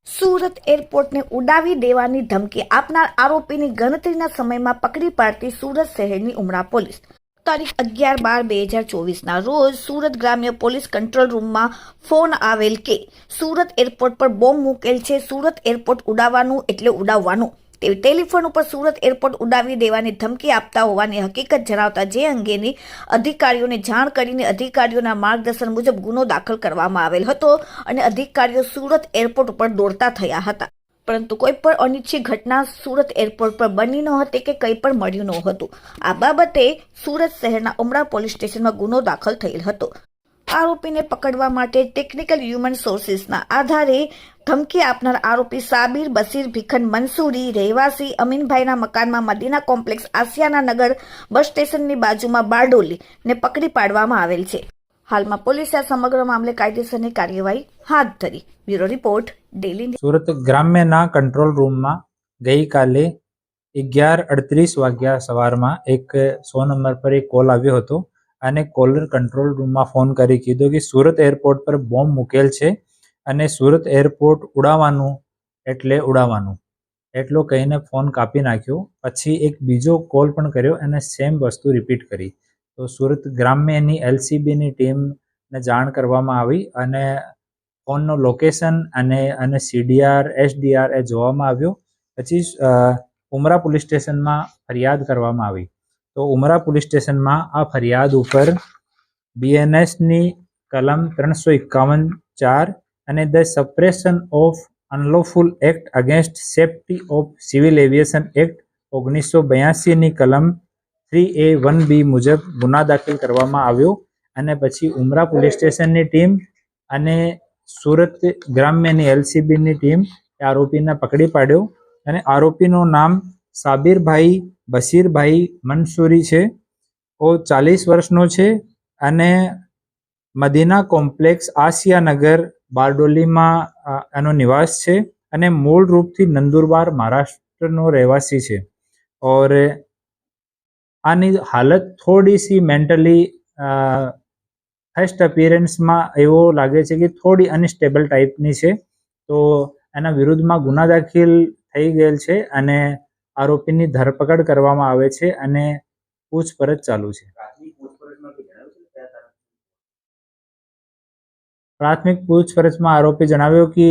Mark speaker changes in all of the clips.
Speaker 1: સુરત એરપોર્ટને ઉડાવી દેવાની ધમકી આપનાર આરોપીની ગણતરીના સમયમાં પકડી પાડતી સુરત શહેરની ઉમરા પોલીસ. તારીખ 11/12/2024ના રોજ સુરત ગ્રામ્ય પોલીસ કંટ્રોલ રૂમમાં ફોન આવેલ કે સુરત એરપોર્ટ પર બોમ્બ મૂકેલ છે. સુરત એરપોર્ટ ઉડાવવાનું એટલે ઉડાવવાનું તેવી ટેલિફોન ઉપર સુરત એરપોર્ટ ઉડાવી દેવાની ધમકી આપતા હોવાની હકીકત જણાવતા જે અંગેની અધિકારીઓને જાણ કરીને અધિકારીઓના માર્ગદર્શન મુજબ ગુનો દાખલ કરવામાં આવેલ હતો અને અધિકારીઓ સુરત એરપોર્ટ ઉપર દોડતા થયા હતા. પરંતુ કોઈ પણ અનિચ્છિત ઘટના સુરત એરપોર્ટ પર બની ન હતી કે કંઈ પણ મળ્યું ન હતું. આ બાબતે સુરત શહેરના ઉમરા પોલીસ સ્ટેશનમાં ગુનો દાખલ થયેલ હતો. આરોપીને પકડવા માટે ટેકનિકલ હ્યુમન સોર્સિસના આધારે ધમકી આપનાર આરોપી સાબિર બશીર ભીખન મંસૂરી રહેવાસી અમીનભાઈના મકાનમાં મદીના કોમ્પ્લેક્સ આસિયાના નગર બસ સ્ટેશનની બાજુમાં બારડોલી ને પકડી પાડવામાં આવેલ છે. હાલમાં પોલીસે આ સમગ્ર મામલે કાયદેસરની કાર્યવાહી હાથ ધરી. Bureau report daily.
Speaker 2: સુરત ગ્રામ્યના કંટ્રોલ રૂમમાં ગઈકાલે 11:38 વાગ્યા સવારમાં એક 100 નંબર પર એક કોલ આવ્યો હતો અને કોલર કંટ્રોલ રૂમમાં ફોન કરી કીધું કે સુરત એરપોર્ટ પર બોમ્બ મૂકેલ છે અને સુરત એરપોર્ટ ઉડાવવાનું એટલે ઉડાવવાનું એટલો કહીને ફોન કાપી નાખ્યો. પછી એક બીજો કોલ પણ કર્યો અને સેમ વસ્તુ રિપીટ કરી. તો સુરત ગ્રામ્યની LCBની ટીમને જાણ કરવામાં આવી અને ફોનનો લોકેશન અને CDR SDR એ જોવામાં આવ્યો. પછી ઉમરા પોલીસ સ્ટેશનમાં ફરિયાદ કરવામાં આવી. તો ઉમરા પોલીસ સ્ટેશનમાં આ ફરિયાદ ઉપર BNSની કલમ 351(4) અને the suppression of unlawful act against safety of civil aviation act 1982ની કલમ 3A(1)(B) મુજબ ગુના દાખલ કરવામાં આવ્યો. અને પછી ઉમરા પોલીસ સ્ટેશનની ટીમ અને સુરત ગ્રામ્યની LCBની ટીમ આરોપીને પકડી પાડ્યો અને આરોપીનું નામ સાબિરભાઈ બશીરભાઈ મંસૂરી છે. ઓ 40 વર્ષનો છે અને મદીના કોમ્પ્લેક્સ આસિયાનગર બારડોલીમાં એનો નિવાસ છે અને મૂળ રૂપથી નંદુરબાર મહારાષ્ટ્રનો રહેવાસી છે. ઓર આની હાલત થોડી સી મેન્ટલી ફર્સ્ટ અપિયરન્સમાં એવો લાગે છે કે થોડી અનસ્ટેબલ ટાઈપની છે. તો એના વિરુદ્ધમાં ગુના દાખલ થઈ ગયેલ છે અને આરોપીની ધરપકડ કરવામાં આવે છે અને પૂછપરછ ચાલુ છે. प्राथमिक पूछपरछ में आरोपी जણાવ્યો कि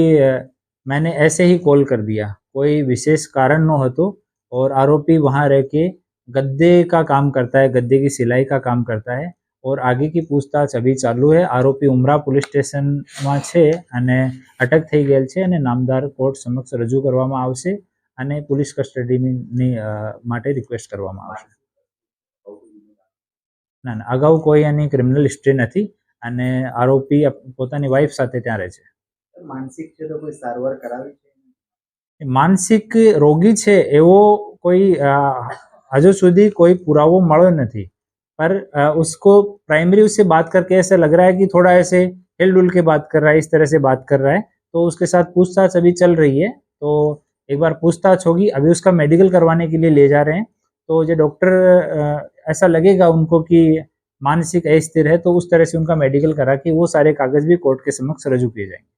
Speaker 2: मैंने ऐसे ही कॉल कर दिया, कोई विशेष कारण न हो तो। और आरोपी वहाँ रह के गद्दे का काम करता है, गद्दे की सिलाई का काम करता है और आगे की पूछताछ अभी चालू है. आरोपी उमरा पुलिस स्टेशन में है અને અટક થઈ ગયેલ છે અને નામદાર કોર્ટ સમક્ષ રજૂ કરવામાં આવશે અને પોલીસ કસ્ટડીની માટે રિક્વેસ્ટ કરવામાં આવશે. ના ના, અગાઉ કોઈ એની ક્રિમિનલ હિસ્ટ્રી નથી અને આરોપી પોતાની વાઇફ સાથે ત્યાં રહે છે.
Speaker 3: માનસિક છે તો કોઈ સારવાર કરાવી છે?
Speaker 2: માનસિક રોગી છે એવો કોઈ હજુ સુધી कोई पुरावो મળ્યો નથી. पर उसको प्राइमरी उससे बात करके ऐसा लग रहा है कि थोड़ा ऐसे हिल डुल के बात कर रहा है, इस तरह से बात कर रहा है. तो उसके साथ पूछताछ अभी चल रही है. तो एक बार पूछताछ होगी. अभी उसका मेडिकल करवाने के लिए ले जा रहे हैं. तो जो डॉक्टर ऐसा लगेगा उनको कि मानसिक अस्थिर है तो उस तरह से उनका मेडिकल करा के वो सारे कागज भी कोर्ट के समक्ष रजू किए जाएंगे.